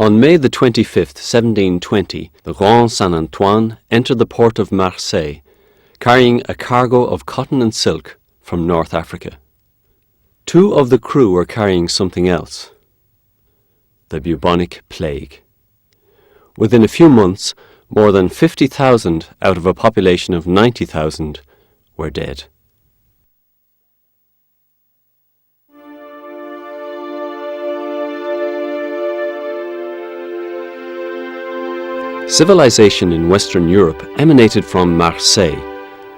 On May the 25th, 1720, the Grand Saint-Antoine entered the port of Marseille, carrying a cargo of cotton and silk from North Africa. Two of the crew were carrying something else: the bubonic plague. Within a few months, more than 50,000 out of a population of 90,000 were dead. Civilization in Western Europe emanated from Marseille,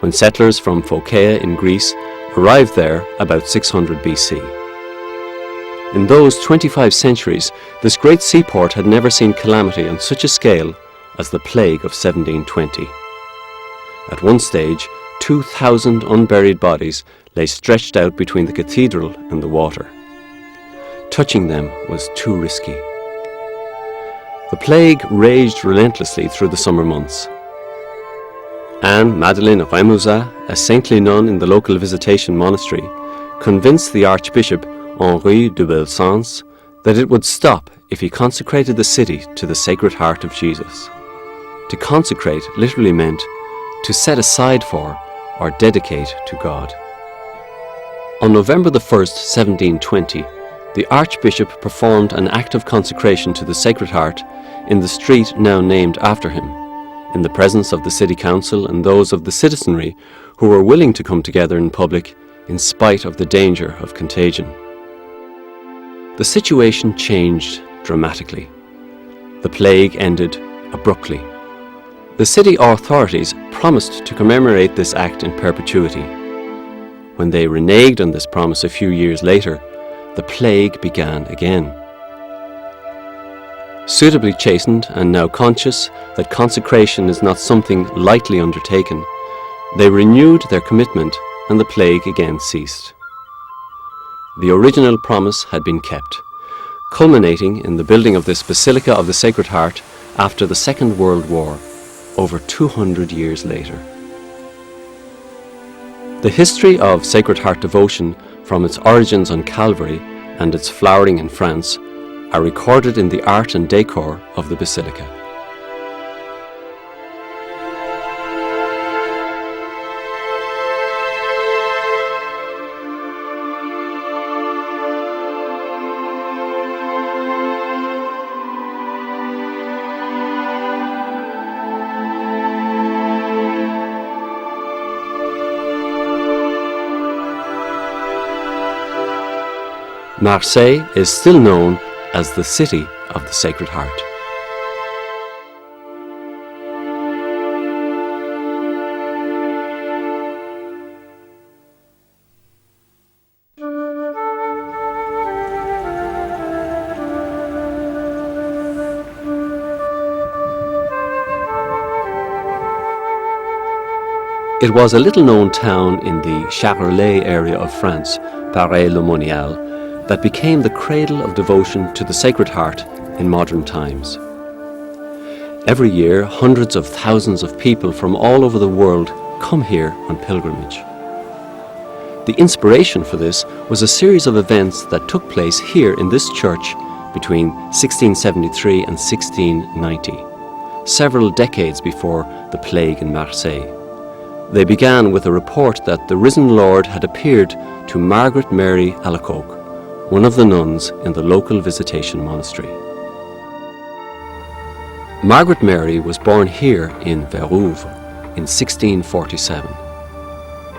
when settlers from Phocaea in Greece arrived there about 600 BC. In those 25 centuries, this great seaport had never seen calamity on such a scale as the plague of 1720. At one stage, 2,000 unburied bodies lay stretched out between the cathedral and the water. Touching them was too risky. The plague raged relentlessly through the summer months. Anne Madeleine of Rémusat, a saintly nun in the local visitation monastery, convinced the Archbishop Henri de Belsunce that it would stop if he consecrated the city to the Sacred Heart of Jesus. To consecrate literally meant to set aside for or dedicate to God. On November the 1st, 1720, the Archbishop performed an act of consecration to the Sacred Heart in the street now named after him, in the presence of the city council and those of the citizenry who were willing to come together in public in spite of the danger of contagion. The situation changed dramatically. The plague ended abruptly. The city authorities promised to commemorate this act in perpetuity. When they reneged on this promise a few years later, the plague began again. Suitably chastened and now conscious that consecration is not something lightly undertaken, they renewed their commitment and the plague again ceased. The original promise had been kept, culminating in the building of this Basilica of the Sacred Heart after the Second World War, over 200 years later. The history of Sacred Heart devotion, from its origins on Calvary and its flowering in France, are recorded in the art and decor of the Basilica. Marseille is still known as the City of the Sacred Heart. It was a little-known town in the Charolais area of France, Paray-le-Monial, that became the cradle of devotion to the Sacred Heart in modern times. Every year, hundreds of thousands of people from all over the world come here on pilgrimage. The inspiration for this was a series of events that took place here in this church between 1673 and 1690, several decades before the plague in Marseille. They began with a report that the risen Lord had appeared to Margaret Mary Alacoque, one of the nuns in the local visitation monastery. Margaret Mary was born here in Verrouve in 1647.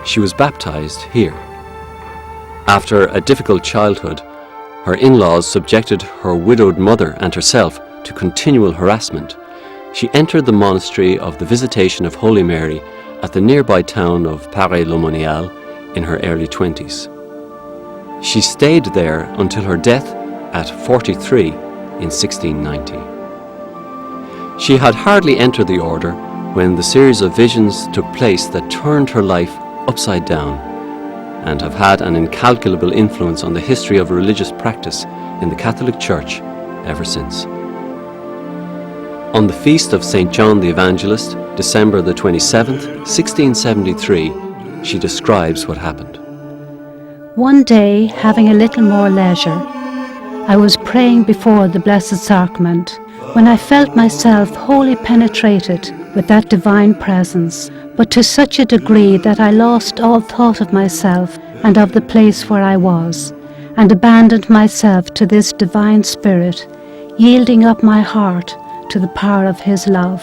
She was baptized here. After a difficult childhood, her in-laws subjected her widowed mother and herself to continual harassment. She entered the monastery of the Visitation of Holy Mary at the nearby town of Paray-le-Monial in her early 20s. She stayed there until her death at 43 in 1690. She had hardly entered the order when the series of visions took place that turned her life upside down and have had an incalculable influence on the history of religious practice in the Catholic Church ever since. On the feast of St. John the Evangelist, December the 27th, 1673, she describes what happened. One day, having a little more leisure, I was praying before the Blessed Sacrament when I felt myself wholly penetrated with that divine presence, but to such a degree that I lost all thought of myself and of the place where I was, and abandoned myself to this divine Spirit, yielding up my heart to the power of His love.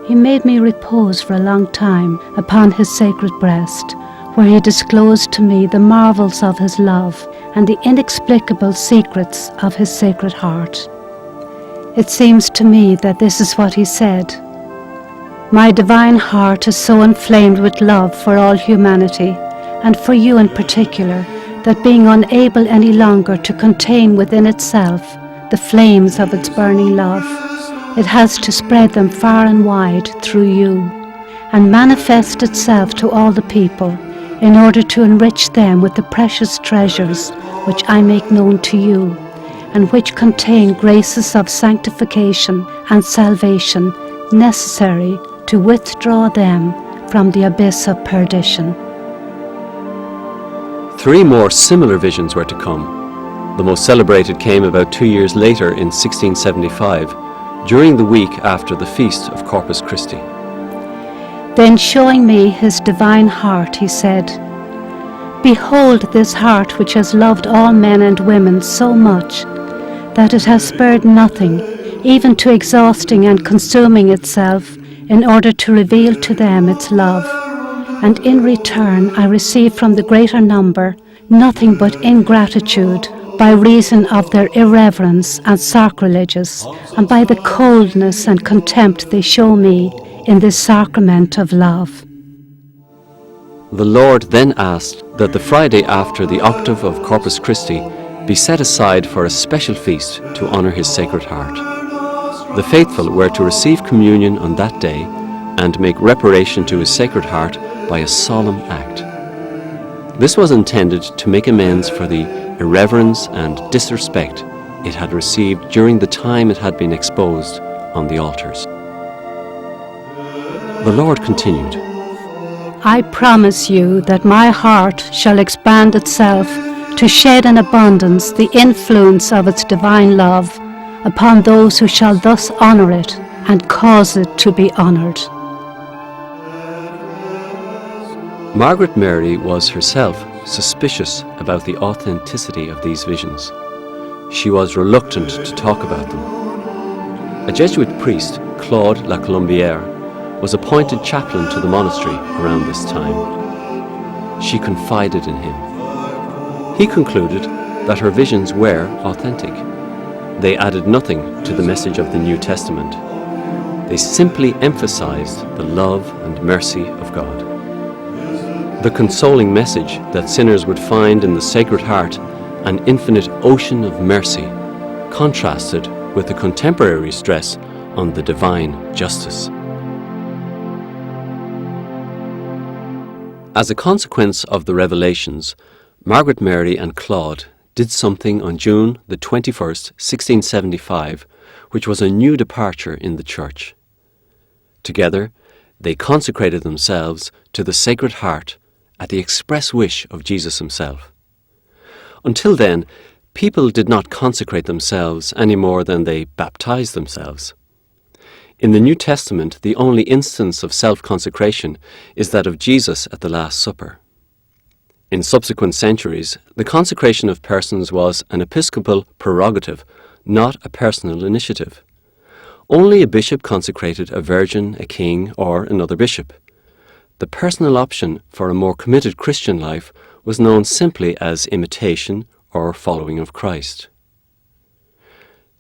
He made me repose for a long time upon His sacred breast, where He disclosed to me the marvels of His love and the inexplicable secrets of His sacred heart. It seems to me that this is what He said: "My divine heart is so inflamed with love for all humanity, and for you in particular, that being unable any longer to contain within itself the flames of its burning love, it has to spread them far and wide through you, and manifest itself to all the people, in order to enrich them with the precious treasures which I make known to you, and which contain graces of sanctification and salvation necessary to withdraw them from the abyss of perdition." 3 more similar visions were to come. The most celebrated came about 2 years later in 1675, during the week after the feast of Corpus Christi. Then showing me His divine heart, He said, "Behold this heart which has loved all men and women so much, that it has spared nothing, even to exhausting and consuming itself, in order to reveal to them its love. And in return I receive from the greater number nothing but ingratitude, by reason of their irreverence and sacrileges, and by the coldness and contempt they show me in this sacrament of love." The Lord then asked that the Friday after the octave of Corpus Christi be set aside for a special feast to honour His Sacred Heart. The faithful were to receive communion on that day and make reparation to His Sacred Heart by a solemn act. This was intended to make amends for the irreverence and disrespect it had received during the time it had been exposed on the altars. The Lord continued, "I promise you that my heart shall expand itself to shed in abundance the influence of its divine love upon those who shall thus honour it and cause it to be honoured." Margaret Mary was herself suspicious about the authenticity of these visions. She was reluctant to talk about them. A Jesuit priest, Claude La Colombière, was appointed chaplain to the monastery around this time. She confided in him. He concluded that her visions were authentic. They added nothing to the message of the New Testament. They simply emphasized the love and mercy of God. The consoling message that sinners would find in the Sacred Heart, an infinite ocean of mercy, contrasted with the contemporary stress on the divine justice. As a consequence of the revelations, Margaret Mary and Claude did something on June the 21st, 1675, which was a new departure in the Church. Together, they consecrated themselves to the Sacred Heart at the express wish of Jesus Himself. Until then, people did not consecrate themselves any more than they baptized themselves. In the New Testament, the only instance of self-consecration is that of Jesus at the Last Supper. In subsequent centuries, the consecration of persons was an episcopal prerogative, not a personal initiative. Only a bishop consecrated a virgin, a king, or another bishop. The personal option for a more committed Christian life was known simply as imitation or following of Christ.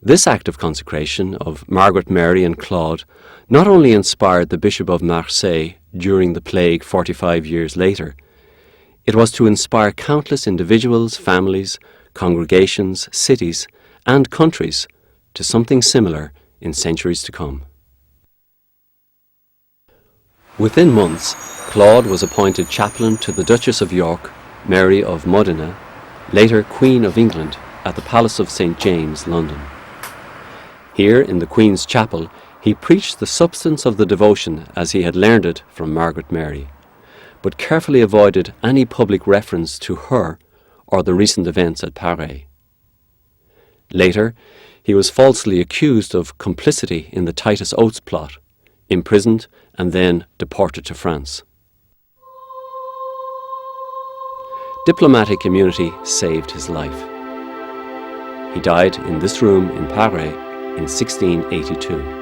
This act of consecration of Margaret Mary and Claude not only inspired the Bishop of Marseille during the plague 45 years later, it was to inspire countless individuals, families, congregations, cities, and countries to something similar in centuries to come. Within months, Claude was appointed chaplain to the Duchess of York, Mary of Modena, later Queen of England, at the Palace of St. James, London. Here, in the Queen's Chapel, he preached the substance of the devotion as he had learned it from Margaret Mary, but carefully avoided any public reference to her or the recent events at Paris. Later, he was falsely accused of complicity in the Titus Oates plot, imprisoned and then deported to France. Diplomatic immunity saved his life. He died in this room in Paris in 1682.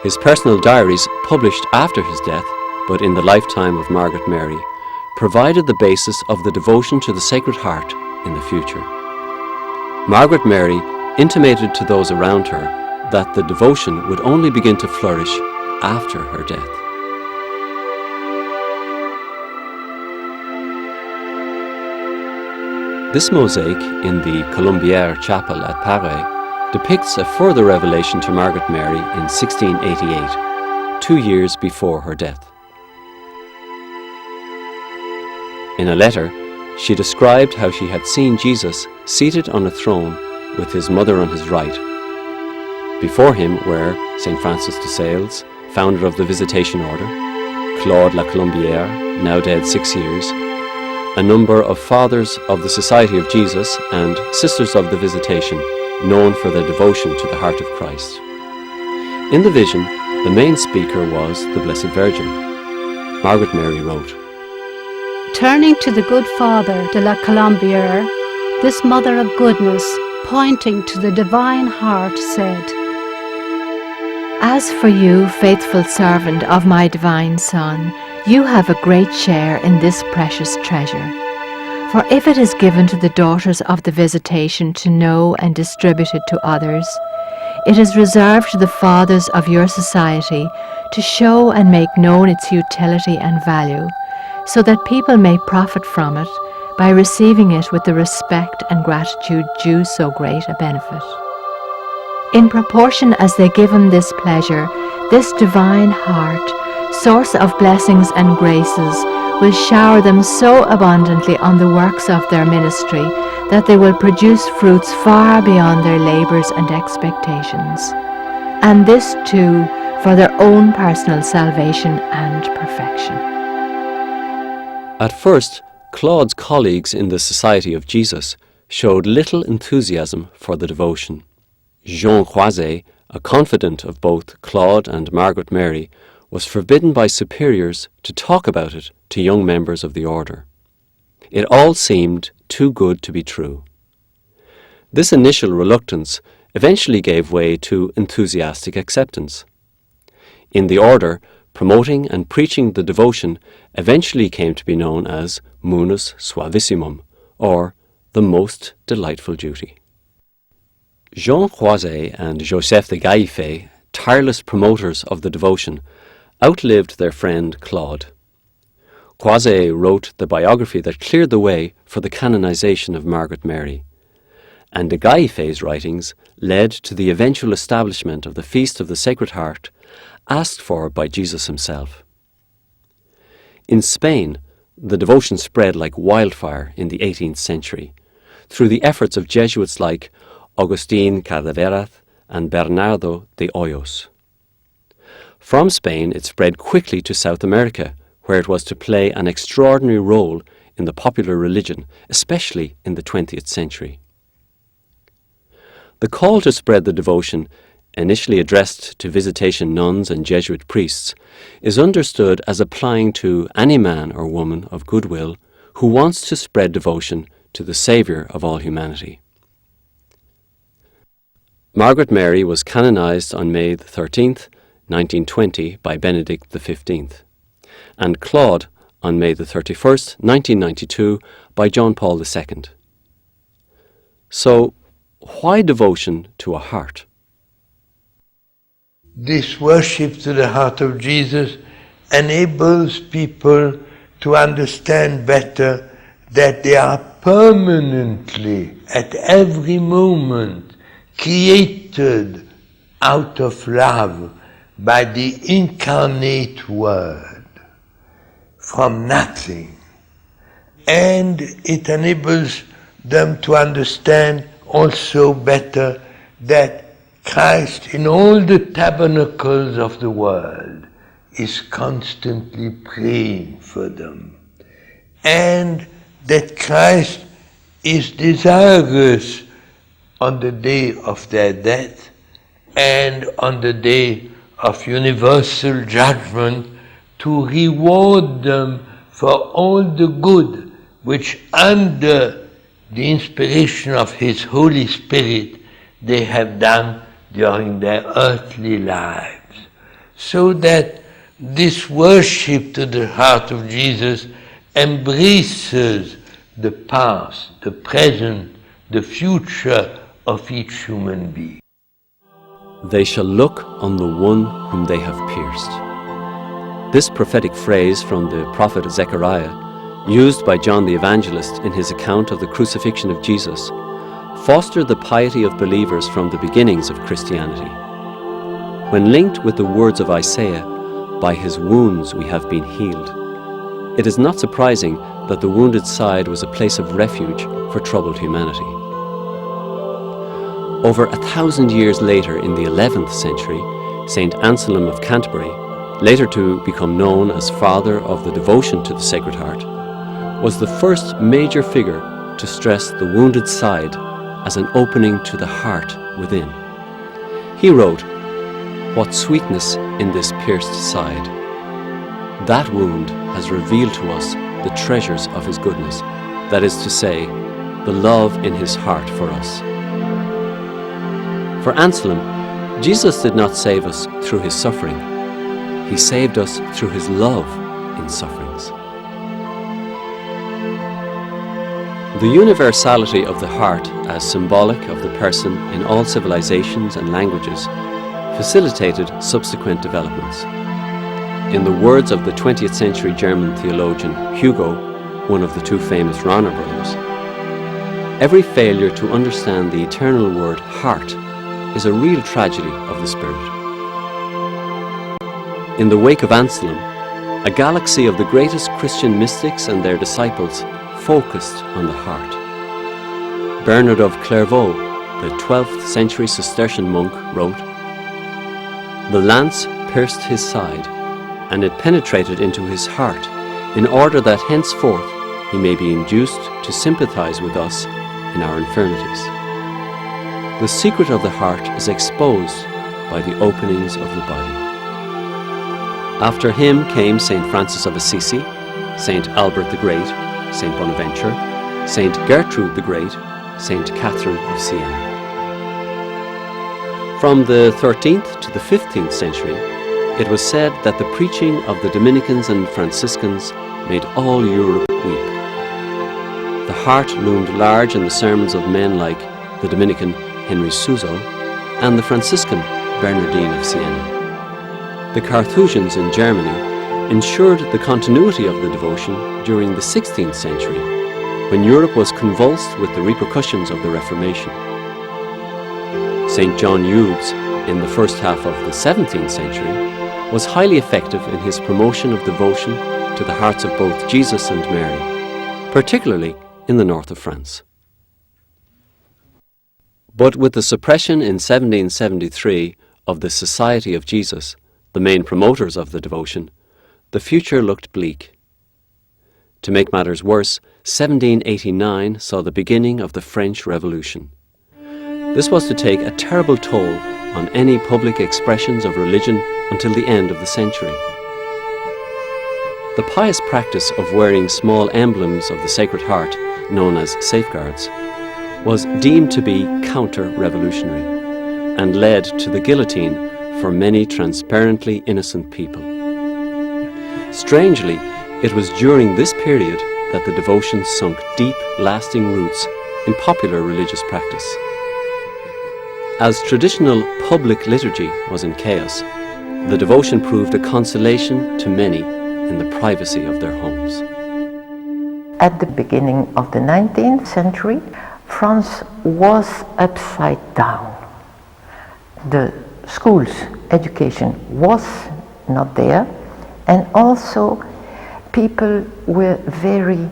His personal diaries, published after his death, but in the lifetime of Margaret Mary, provided the basis of the devotion to the Sacred Heart in the future. Margaret Mary intimated to those around her that the devotion would only begin to flourish after her death. This mosaic in the Colombière Chapel at Paris depicts a further revelation to Margaret Mary in 1688, 2 years before her death. In a letter, she described how she had seen Jesus seated on a throne with his mother on his right. Before him were St. Francis de Sales, founder of the Visitation Order, Claude La Colombière, now dead 6 years, a number of Fathers of the Society of Jesus and Sisters of the Visitation, known for their devotion to the Heart of Christ. In the vision, the main speaker was the Blessed Virgin. Margaret Mary wrote, Turning to the good Father de la Colombière, this Mother of Goodness, pointing to the Divine Heart, said, As for you, faithful servant of my divine Son, you have a great share in this precious treasure. For if it is given to the daughters of the Visitation to know and distribute it to others, it is reserved to the Fathers of your society to show and make known its utility and value, so that people may profit from it by receiving it with the respect and gratitude due so great a benefit. In proportion as they give him this pleasure, this divine heart, source of blessings and graces, will shower them so abundantly on the works of their ministry that they will produce fruits far beyond their labours and expectations, and this too for their own personal salvation and perfection. At first, Claude's colleagues in the Society of Jesus showed little enthusiasm for the devotion. Jean Croiset, a confidant of both Claude and Margaret Mary, was forbidden by superiors to talk about it to young members of the order. It all seemed too good to be true. This initial reluctance eventually gave way to enthusiastic acceptance. In the order, promoting and preaching the devotion eventually came to be known as Munus Suavissimum, or the most delightful duty. Jean Croiset and Joseph de Gallifet, tireless promoters of the devotion, outlived their friend Claude. Croiset wrote the biography that cleared the way for the canonization of Margaret Mary, and de Gallifet's writings led to the eventual establishment of the Feast of the Sacred Heart, asked for by Jesus himself. In Spain, the devotion spread like wildfire in the 18th century through the efforts of Jesuits like Agustín Cadaveras and Bernardo de Hoyos. From Spain, it spread quickly to South America, where it was to play an extraordinary role in the popular religion, especially in the 20th century. The call to spread the devotion, initially addressed to Visitation nuns and Jesuit priests, is understood as applying to any man or woman of goodwill who wants to spread devotion to the Saviour of all humanity. Margaret Mary was canonized on May 13th, 1920 by Benedict XV, and Claude on May 31st, 1992 by John Paul II. So, why devotion to a heart? This worship to the heart of Jesus enables people to understand better that they are permanently, at every moment, created out of love by the incarnate Word, from nothing. And it enables them to understand also better that Christ, in all the tabernacles of the world, is constantly praying for them, and that Christ is desirous on the day of their death and on the day of universal judgment to reward them for all the good which under the inspiration of His Holy Spirit they have done during their earthly lives. So that this worship to the heart of Jesus embraces the past, the present, the future of each human being. They shall look on the one whom they have pierced. This prophetic phrase from the prophet Zechariah, used by John the Evangelist in his account of the crucifixion of Jesus, fostered the piety of believers from the beginnings of Christianity. When linked with the words of Isaiah, "By his wounds we have been healed," it is not surprising that the wounded side was a place of refuge for troubled humanity. Over 1,000 years later, in the 11th century, St. Anselm of Canterbury, later to become known as Father of the Devotion to the Sacred Heart, was the first major figure to stress the wounded side as an opening to the heart within. He wrote, "What sweetness in this pierced side! That wound has revealed to us the treasures of his goodness, that is to say, the love in his heart for us." For Anselm, Jesus did not save us through his suffering. He saved us through his love in sufferings. The universality of the heart as symbolic of the person in all civilizations and languages facilitated subsequent developments. In the words of the 20th century German theologian Hugo, one of the two famous Rahner brothers, every failure to understand the eternal word heart is a real tragedy of the spirit. In the wake of Anselm, a galaxy of the greatest Christian mystics and their disciples focused on the heart. Bernard of Clairvaux, the 12th century Cistercian monk, wrote, "The lance pierced his side, and it penetrated into his heart, in order that henceforth he may be induced to sympathize with us in our infirmities." The secret of the heart is exposed by the openings of the body. After him came St. Francis of Assisi, St. Albert the Great, St. Bonaventure, St. Gertrude the Great, St. Catherine of Siena. From the 13th to the 15th century, it was said that the preaching of the Dominicans and Franciscans made all Europe weep. The heart loomed large in the sermons of men like the Dominican Henry Suso and the Franciscan Bernardine of Siena. The Carthusians in Germany ensured the continuity of the devotion during the 16th century, when Europe was convulsed with the repercussions of the Reformation. St. John Eudes, in the first half of the 17th century, was highly effective in his promotion of devotion to the hearts of both Jesus and Mary, particularly in the north of France. But with the suppression in 1773 of the Society of Jesus, the main promoters of the devotion, the future looked bleak. To make matters worse, 1789 saw the beginning of the French Revolution. This was to take a terrible toll on any public expressions of religion until the end of the century. The pious practice of wearing small emblems of the Sacred Heart, known as safeguards, was deemed to be counter-revolutionary and led to the guillotine for many transparently innocent people. Strangely, it was during this period that the devotion sunk deep, lasting roots in popular religious practice. As traditional public liturgy was in chaos, the devotion proved a consolation to many in the privacy of their homes. At the beginning of the 19th century, France was upside down. The schools, education was not there, and also people were very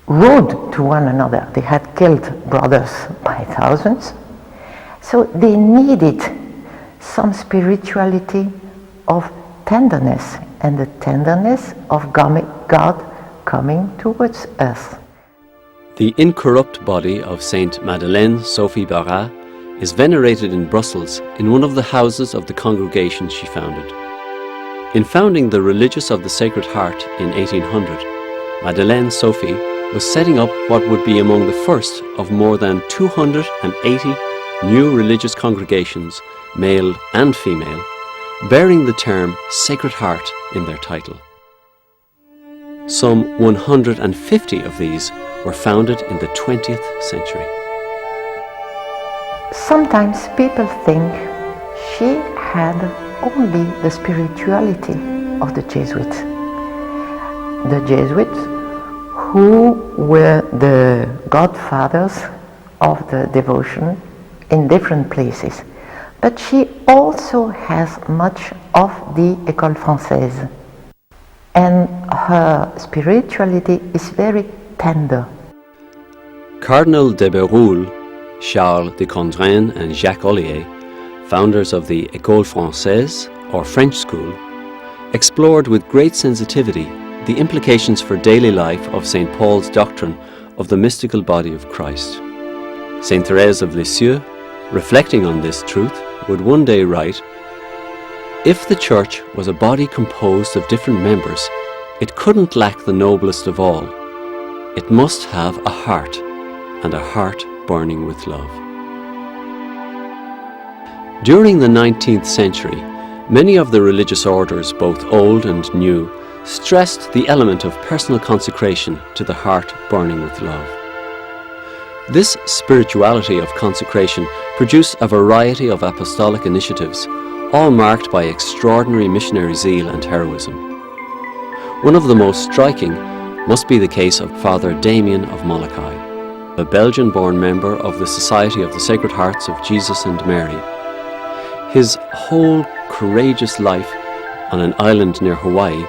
rude to one another. They had killed brothers by thousands, so they needed some spirituality of tenderness, and the tenderness of God coming towards us. The incorrupt body of Saint Madeleine Sophie Barrat is venerated in Brussels in one of the houses of the congregation she founded. In founding the Religious of the Sacred Heart in 1800, Madeleine Sophie was setting up what would be among the first of more than 280 new religious congregations, male and female, bearing the term Sacred Heart in their title. Some 150 of these were founded in the 20th century. Sometimes people think she had only the spirituality of the Jesuits. The Jesuits who were the godfathers of the devotion in different places. But she also has much of the École Française. And her spirituality is very tender. Cardinal de Bérulle, Charles de Condren and Jacques Ollier, founders of the École Française, or French school, explored with great sensitivity the implications for daily life of St. Paul's doctrine of the mystical body of Christ. St. Thérèse of Lisieux, reflecting on this truth, would one day write, "If the Church was a body composed of different members, it couldn't lack the noblest of all. It must have a heart, and a heart burning with love." During the 19th century, many of the religious orders, both old and new, stressed the element of personal consecration to the heart burning with love. This spirituality of consecration produced a variety of apostolic initiatives, all marked by extraordinary missionary zeal and heroism. One of the most striking must be the case of Father Damien of Molokai, a Belgian-born member of the Society of the Sacred Hearts of Jesus and Mary. His whole courageous life on an island near Hawaii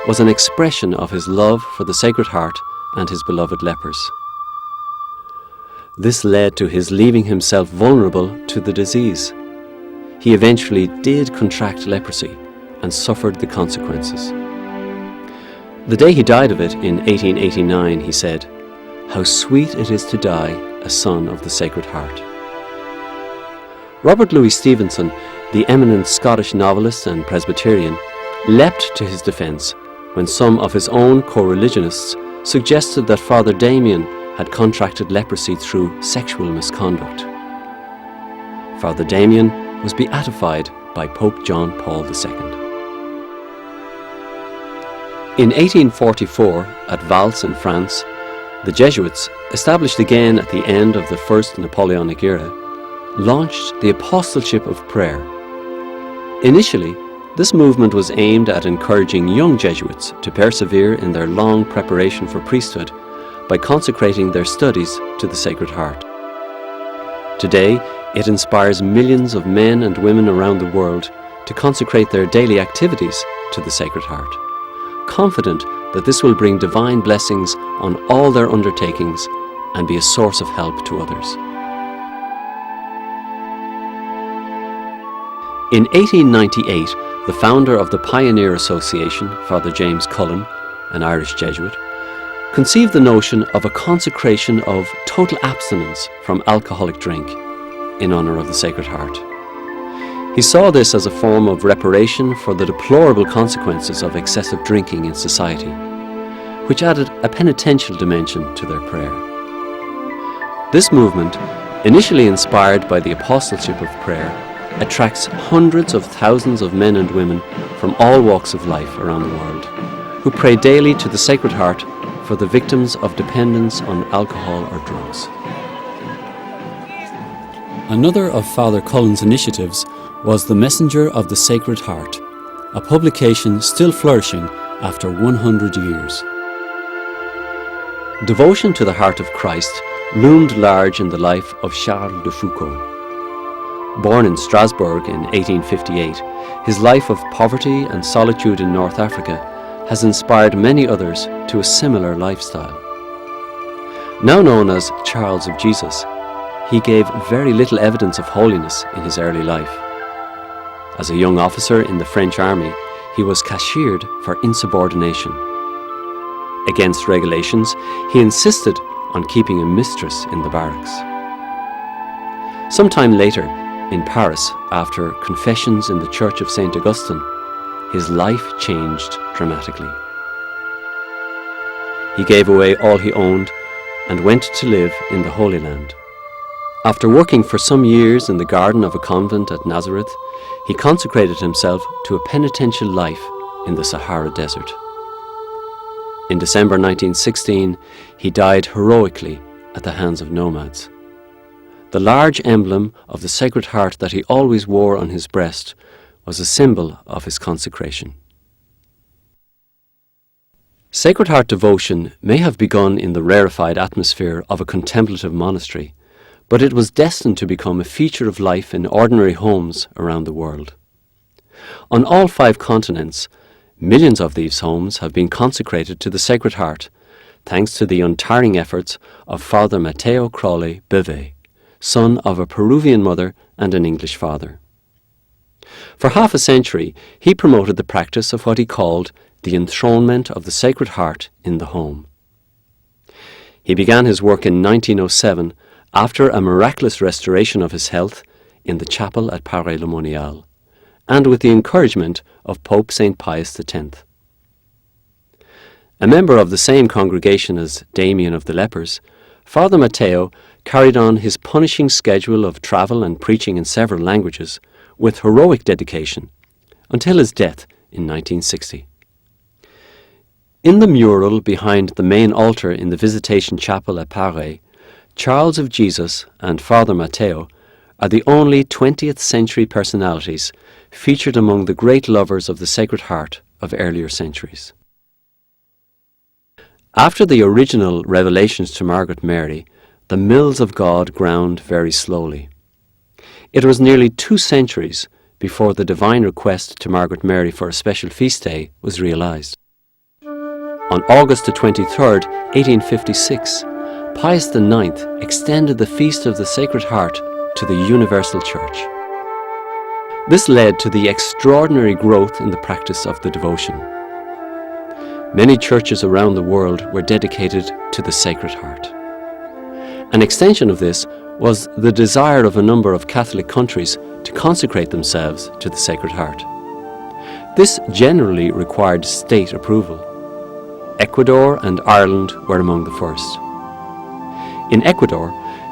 was an expression of his love for the Sacred Heart and his beloved lepers. This led to his leaving himself vulnerable to the disease. He eventually did contract leprosy and suffered the consequences. The day he died of it in 1889, he said, "How sweet it is to die a son of the Sacred Heart." Robert Louis Stevenson, the eminent Scottish novelist and Presbyterian, leapt to his defence when some of his own co-religionists suggested that Father Damien had contracted leprosy through sexual misconduct. Father Damien was beatified by Pope John Paul II. In 1844, at Valls in France, the Jesuits, established again at the end of the First Napoleonic era, launched the Apostleship of Prayer. Initially, this movement was aimed at encouraging young Jesuits to persevere in their long preparation for priesthood by consecrating their studies to the Sacred Heart. Today, it inspires millions of men and women around the world to consecrate their daily activities to the Sacred Heart, confident that this will bring divine blessings on all their undertakings and be a source of help to others. In 1898, the founder of the Pioneer Association, Father James Cullen, an Irish Jesuit, conceived the notion of a consecration of total abstinence from alcoholic drink in honour of the Sacred Heart. He saw this as a form of reparation for the deplorable consequences of excessive drinking in society, which added a penitential dimension to their prayer. This movement, initially inspired by the Apostleship of Prayer, attracts hundreds of thousands of men and women from all walks of life around the world, who pray daily to the Sacred Heart for the victims of dependence on alcohol or drugs. Another of Father Cullen's initiatives was The Messenger of the Sacred Heart, a publication still flourishing after 100 years. Devotion to the heart of Christ loomed large in the life of Charles de Foucauld. Born in Strasbourg in 1858, his life of poverty and solitude in North Africa has inspired many others to a similar lifestyle. Now known as Charles of Jesus, he gave very little evidence of holiness in his early life. As a young officer in the French army, he was cashiered for insubordination. Against regulations, he insisted on keeping a mistress in the barracks. Sometime later, in Paris, after confessions in the Church of St. Augustine, his life changed dramatically. He gave away all he owned and went to live in the Holy Land. After working for some years in the garden of a convent at Nazareth, he consecrated himself to a penitential life in the Sahara Desert. In December 1916, he died heroically at the hands of nomads. The large emblem of the Sacred Heart that he always wore on his breast was a symbol of his consecration. Sacred Heart devotion may have begun in the rarefied atmosphere of a contemplative monastery, but it was destined to become a feature of life in ordinary homes around the world. On all 5 continents, millions of these homes have been consecrated to the Sacred Heart, thanks to the untiring efforts of Father Matteo Crowley Bevet, son of a Peruvian mother and an English father. For half a century, he promoted the practice of what he called the enthronement of the Sacred Heart in the home. He began his work in 1907 after a miraculous restoration of his health in the chapel at Paray-le-Monial, and with the encouragement of Pope St. Pius X. A member of the same congregation as Damien of the Lepers, Father Matteo carried on his punishing schedule of travel and preaching in several languages with heroic dedication until his death in 1960. In the mural behind the main altar in the Visitation Chapel at Paray, Charles of Jesus and Father Matteo are the only 20th century personalities featured among the great lovers of the Sacred Heart of earlier centuries. After the original revelations to Margaret Mary, the mills of God ground very slowly. It was nearly 2 centuries before the divine request to Margaret Mary for a special feast day was realized. On August the 23rd, 1856, Pius IX extended the Feast of the Sacred Heart to the Universal Church. This led to the extraordinary growth in the practice of the devotion. Many churches around the world were dedicated to the Sacred Heart. An extension of this was the desire of a number of Catholic countries to consecrate themselves to the Sacred Heart. This generally required state approval. Ecuador and Ireland were among the first. In Ecuador,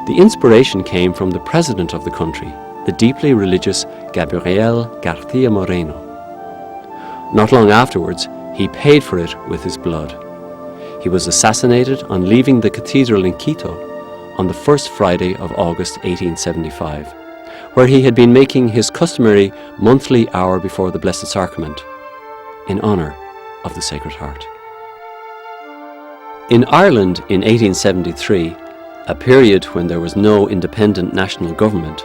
the inspiration came from the president of the country, the deeply religious Gabriel García Moreno. Not long afterwards, he paid for it with his blood. He was assassinated on leaving the cathedral in Quito on the first Friday of August 1875, where he had been making his customary monthly hour before the Blessed Sacrament, in honour of the Sacred Heart. In Ireland in 1873, a period when there was no independent national government,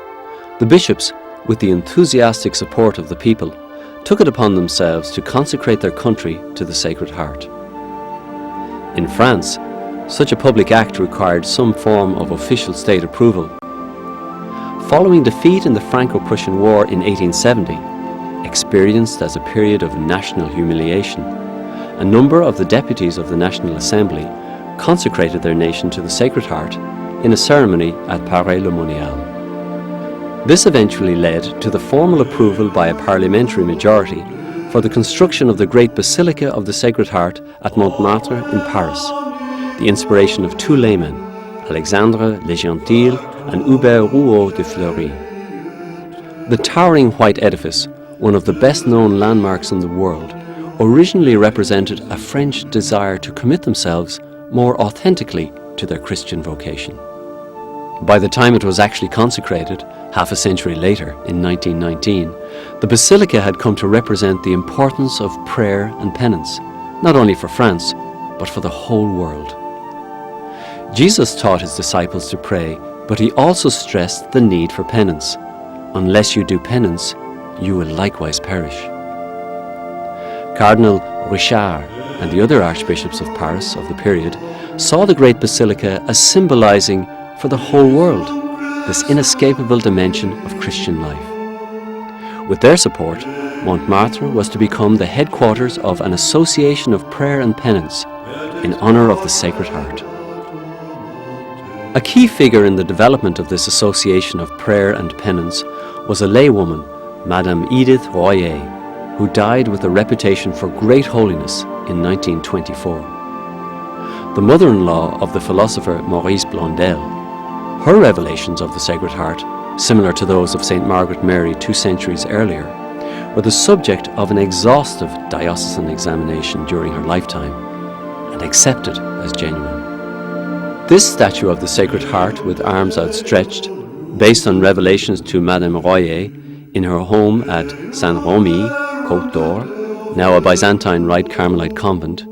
the bishops, with the enthusiastic support of the people, took it upon themselves to consecrate their country to the Sacred Heart. In France, such a public act required some form of official state approval. Following defeat in the Franco-Prussian War in 1870, experienced as a period of national humiliation, a number of the deputies of the National Assembly consecrated their nation to the Sacred Heart in a ceremony at Paray-le-Monial. This eventually led to the formal approval by a parliamentary majority for the construction of the great Basilica of the Sacred Heart at Montmartre in Paris, the inspiration of 2 laymen, Alexandre Le Gentil and Hubert Rouault de Fleury. The towering white edifice, one of the best-known landmarks in the world, originally represented a French desire to commit themselves more authentically to their Christian vocation. By the time it was actually consecrated, half a century later, in 1919, the Basilica had come to represent the importance of prayer and penance, not only for France, but for the whole world. Jesus taught his disciples to pray, but he also stressed the need for penance. Unless you do penance, you will likewise perish. Cardinal Richard and the other archbishops of Paris of the period saw the great basilica as symbolizing for the whole world this inescapable dimension of Christian life. With their support, Montmartre was to become the headquarters of an association of prayer and penance in honour of the Sacred Heart. A key figure in the development of this association of prayer and penance was a laywoman, Madame Edith Royer, who died with a reputation for great holiness in 1924. The mother-in-law of the philosopher Maurice Blondel, her revelations of the Sacred Heart, similar to those of St. Margaret Mary 2 centuries earlier, were the subject of an exhaustive diocesan examination during her lifetime and accepted as genuine. This statue of the Sacred Heart with arms outstretched, based on revelations to Madame Royer in her home at Saint-Romy, Côte d'Or, now a Byzantine Rite Carmelite convent,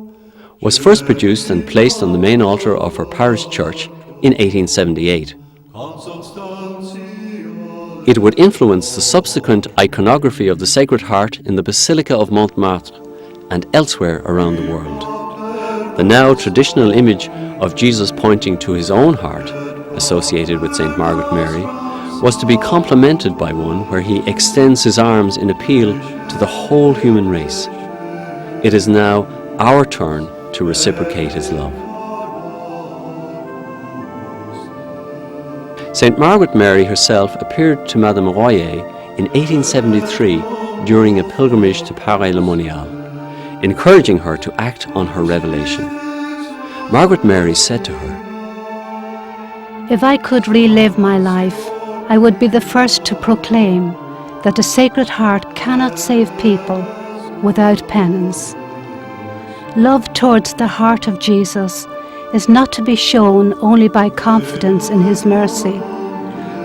was first produced and placed on the main altar of her parish church in 1878. It would influence the subsequent iconography of the Sacred Heart in the Basilica of Montmartre and elsewhere around the world. The now traditional image of Jesus pointing to his own heart, associated with St. Margaret Mary, was to be complemented by one where he extends his arms in appeal to the whole human race. It is now our turn to reciprocate his love. St. Margaret Mary herself appeared to Madame Royer in 1873 during a pilgrimage to Paray-le-Monial, encouraging her to act on her revelation. Margaret Mary said to her, "If I could relive my life, I would be the first to proclaim that the Sacred Heart cannot save people without penance. Love towards the heart of Jesus is not to be shown only by confidence in his mercy,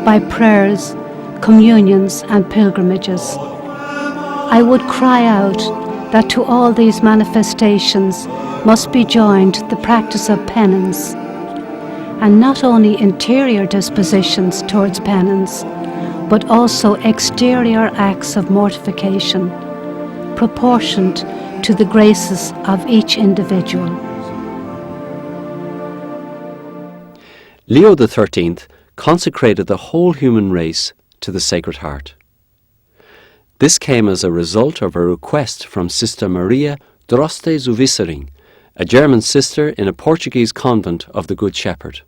by prayers, communions and pilgrimages. I would cry out that to all these manifestations must be joined the practice of penance, and not only interior dispositions towards penance, but also exterior acts of mortification, proportioned to the graces of each individual." Leo XIII consecrated the whole human race to the Sacred Heart. This came as a result of a request from Sister Maria Droste zu Wissering, a German sister in a Portuguese convent of the Good Shepherd.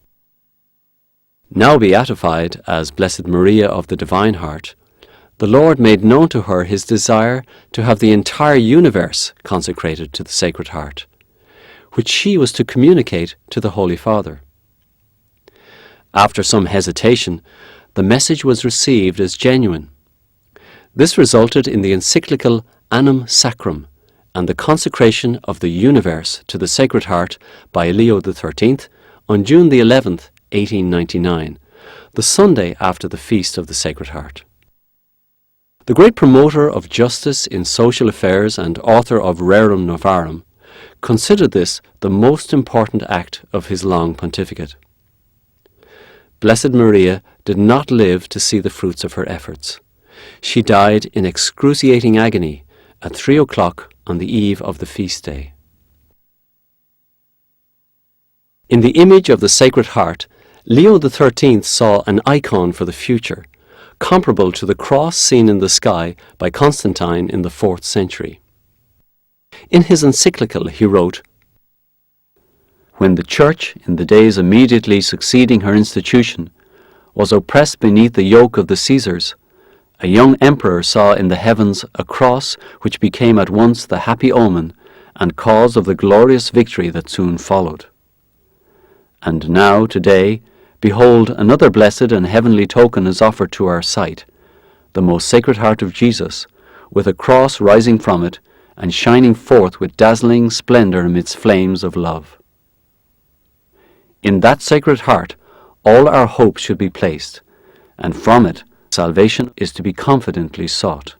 Now beatified as Blessed Maria of the Divine Heart, the Lord made known to her his desire to have the entire universe consecrated to the Sacred Heart, which she was to communicate to the Holy Father. After some hesitation, the message was received as genuine. This resulted in the encyclical Annum Sacrum and the consecration of the universe to the Sacred Heart by Leo XIII on June the 11th, 1899, the Sunday after the Feast of the Sacred Heart. The great promoter of justice in social affairs and author of Rerum Novarum considered this the most important act of his long pontificate. Blessed Maria did not live to see the fruits of her efforts. She died in excruciating agony at 3 o'clock on the eve of the feast day. In the image of the Sacred Heart, Leo XIII saw an icon for the future, comparable to the cross seen in the sky by Constantine in the 4th century. In his encyclical he wrote, "When the Church, in the days immediately succeeding her institution, was oppressed beneath the yoke of the Caesars, a young emperor saw in the heavens a cross which became at once the happy omen and cause of the glorious victory that soon followed. And now, today, behold, another blessed and heavenly token is offered to our sight, the most Sacred Heart of Jesus, with a cross rising from it and shining forth with dazzling splendour amidst flames of love. In that Sacred Heart all our hope should be placed, and from it salvation is to be confidently sought."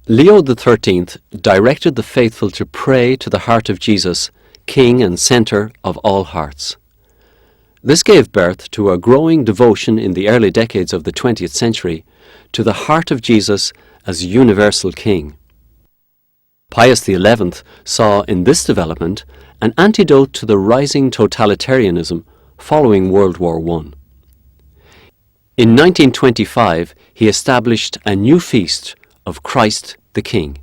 Leo XIII directed the faithful to pray to the heart of Jesus, King and centre of all hearts. This gave birth to a growing devotion in the early decades of the 20th century to the heart of Jesus as universal King. Pius XI saw in this development an antidote to the rising totalitarianism following World War I. In 1925, he established a new feast of Christ the King.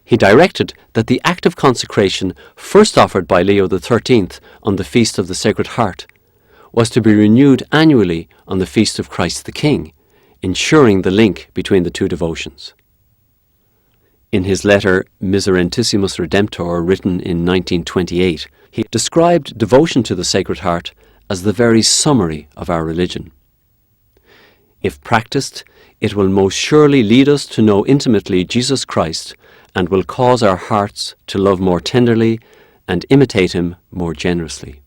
He directed that the act of consecration first offered by Leo XIII on the Feast of the Sacred Heart was to be renewed annually on the Feast of Christ the King, ensuring the link between the two devotions. In his letter Miserentissimus Redemptor, written in 1928, he described devotion to the Sacred Heart as the very summary of our religion. If practiced, it will most surely lead us to know intimately Jesus Christ and will cause our hearts to love more tenderly and imitate him more generously.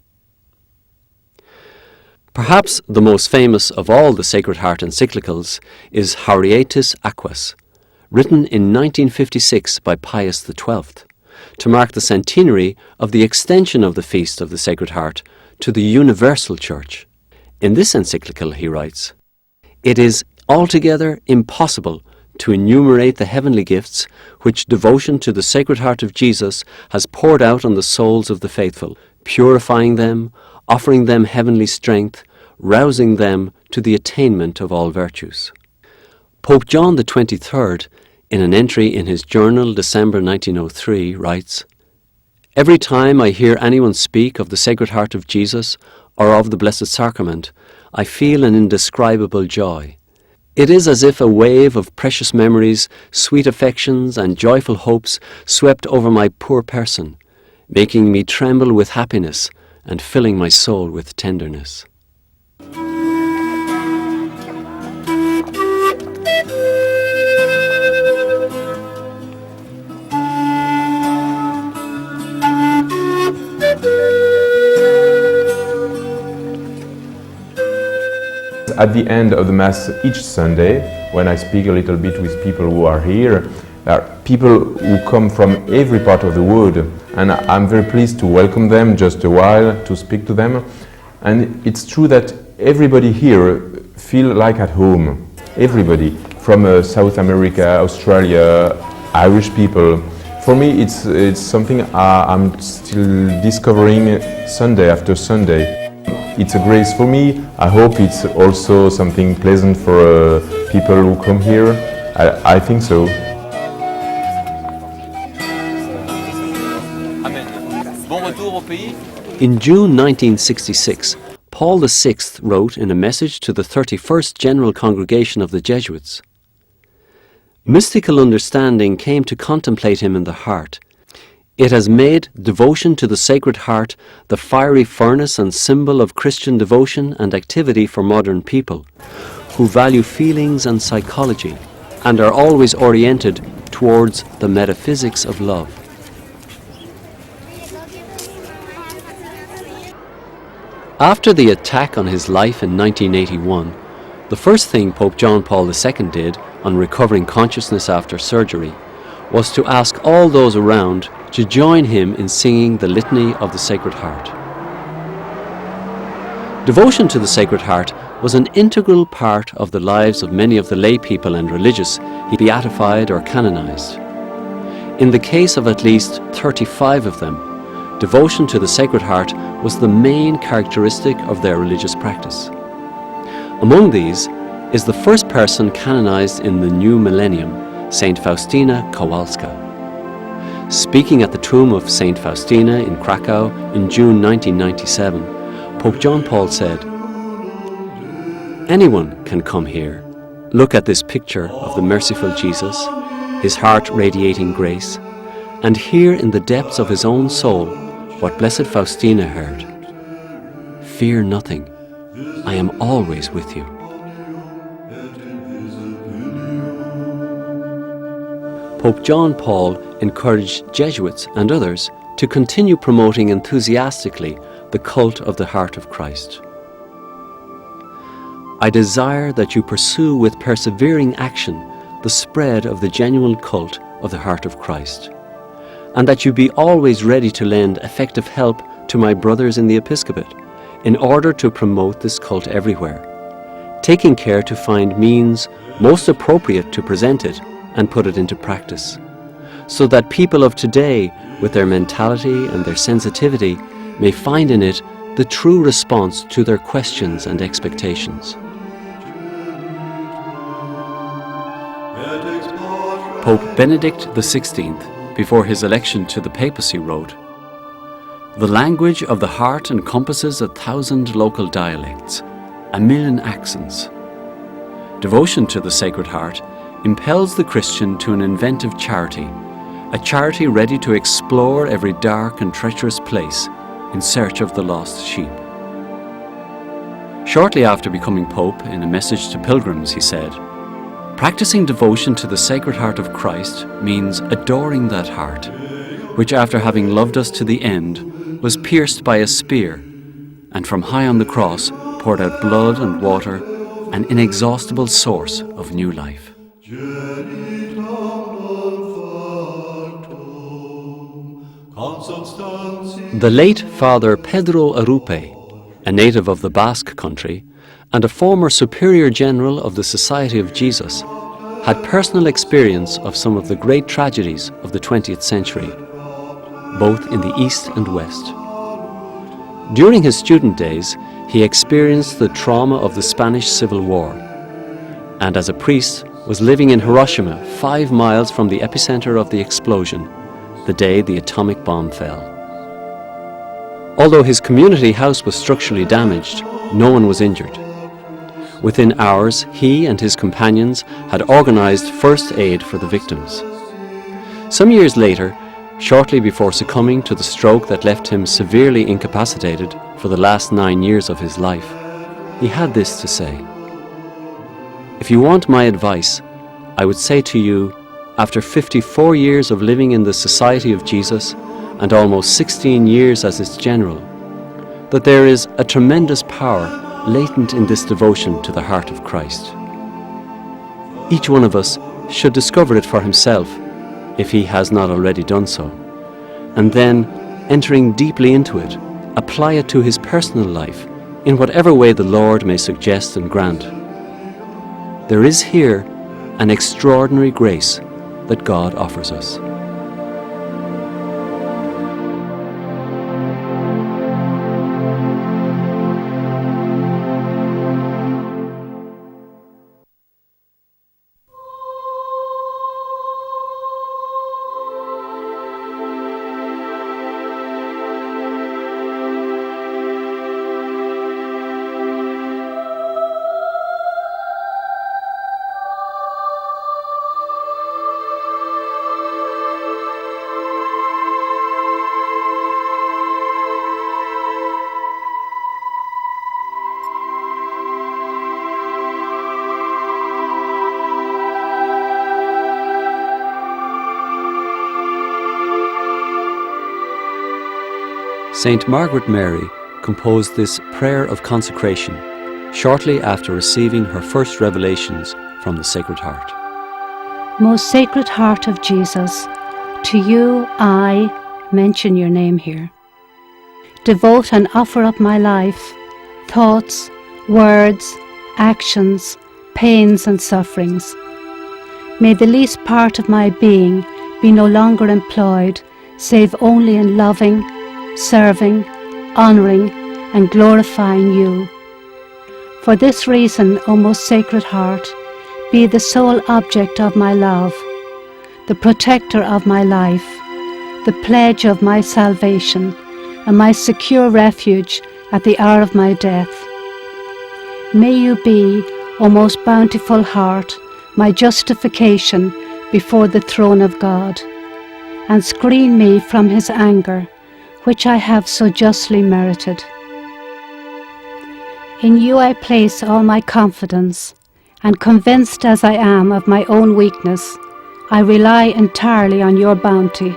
Perhaps the most famous of all the Sacred Heart encyclicals is Haurietis Aquas, written in 1956 by Pius XII, to mark the centenary of the extension of the Feast of the Sacred Heart to the universal Church. In this encyclical he writes, "It is altogether impossible to enumerate the heavenly gifts which devotion to the Sacred Heart of Jesus has poured out on the souls of the faithful, purifying them, offering them heavenly strength, rousing them to the attainment of all virtues." Pope John XXIII, in an entry in his journal December 1903, writes, "Every time I hear anyone speak of the Sacred Heart of Jesus or of the Blessed Sacrament, I feel an indescribable joy. It is as if a wave of precious memories, sweet affections, and joyful hopes swept over my poor person, making me tremble with happiness and filling my soul with tenderness." At the end of the Mass each Sunday, when I speak a little bit with people who are here, there are people who come from every part of the world, and I'm very pleased to welcome them just a while, to speak to them. And it's true that everybody here feel like at home. Everybody, from South America, Australia, Irish people. For me, it's something I'm still discovering Sunday after Sunday. It's a grace for me. I hope it's also something pleasant for people who come here. I think so. In June 1966, Paul VI wrote in a message to the 31st General Congregation of the Jesuits, "Mystical understanding came to contemplate him in the heart. It has made devotion to the Sacred Heart the fiery furnace and symbol of Christian devotion and activity for modern people, who value feelings and psychology, and are always oriented towards the metaphysics of love." After the attack on his life in 1981, the first thing Pope John Paul II did on recovering consciousness after surgery was to ask all those around to join him in singing the Litany of the Sacred Heart. Devotion to the Sacred Heart was an integral part of the lives of many of the lay people and religious he beatified or canonized. In the case of at least 35 of them, devotion to the Sacred Heart was the main characteristic of their religious practice. Among these is the first person canonized in the new millennium, Saint Faustina Kowalska. Speaking at the tomb of Saint Faustina in Krakow in June 1997, Pope John Paul said, "Anyone can come here, look at this picture of the merciful Jesus, his heart radiating grace, and hear in the depths of his own soul what Blessed Faustina heard. Fear nothing, I am always with you." Pope John Paul encouraged Jesuits and others to continue promoting enthusiastically the cult of the Heart of Christ. "I desire that you pursue with persevering action the spread of the genuine cult of the Heart of Christ, and that you be always ready to lend effective help to my brothers in the episcopate in order to promote this cult everywhere, taking care to find means most appropriate to present it and put it into practice, so that people of today, with their mentality and their sensitivity, may find in it the true response to their questions and expectations. Pope Benedict XVI, before his election to the papacy, wrote, "The language of the heart encompasses 1,000 local dialects, 1,000,000 accents. Devotion to the Sacred Heart impels the Christian to an inventive charity, a charity ready to explore every dark and treacherous place in search of the lost sheep." Shortly after becoming Pope, in a message to pilgrims, he said, "Practicing devotion to the Sacred Heart of Christ means adoring that heart, which after having loved us to the end, was pierced by a spear, and from high on the cross poured out blood and water, an inexhaustible source of new life." The late Father Pedro Arupe, a native of the Basque country and a former Superior General of the Society of Jesus, had personal experience of some of the great tragedies of the 20th century, both in the East and West. During his student days, he experienced the trauma of the Spanish Civil War, and as a priest was living in Hiroshima, 5 miles from the epicenter of the explosion, the day the atomic bomb fell. Although his community house was structurally damaged, no one was injured. Within hours, he and his companions had organized first aid for the victims. Some years later, shortly before succumbing to the stroke that left him severely incapacitated for the last 9 years of his life, he had this to say: "If you want my advice, I would say to you, after 54 years of living in the Society of Jesus and almost 16 years as its general, that there is a tremendous power latent in this devotion to the heart of Christ. Each one of us should discover it for himself, if he has not already done so, and then, entering deeply into it, apply it to his personal life in whatever way the Lord may suggest and grant. There is here an extraordinary grace that God offers us." Saint Margaret Mary composed this prayer of consecration shortly after receiving her first revelations from the Sacred Heart. Most Sacred Heart of Jesus, to you I mention your name here. Devote and offer up my life, thoughts, words, actions, pains and sufferings. May the least part of my being be no longer employed, save only in loving, serving, honouring and glorifying you. For this reason, O most Sacred Heart, be the sole object of my love, the protector of my life, the pledge of my salvation, and my secure refuge at the hour of my death. May you be, O most bountiful Heart, my justification before the throne of God, and screen me from his anger, which I have so justly merited. In you I place all my confidence, and convinced as I am of my own weakness, I rely entirely on your bounty.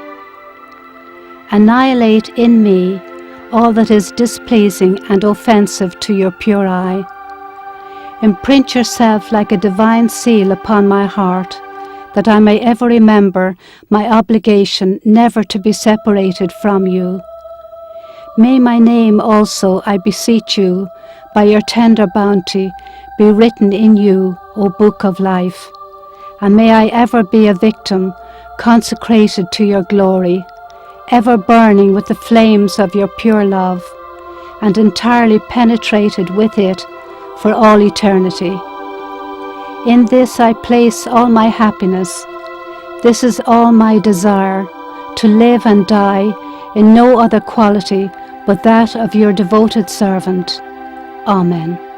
Annihilate in me all that is displeasing and offensive to your pure eye. Imprint yourself like a divine seal upon my heart, that I may ever remember my obligation never to be separated from you. May my name also, I beseech you, by your tender bounty, be written in you, O Book of Life, and may I ever be a victim consecrated to your glory, ever burning with the flames of your pure love, and entirely penetrated with it for all eternity. In this I place all my happiness, This is all my desire, to live and die in no other quality but that of your devoted servant. Amen.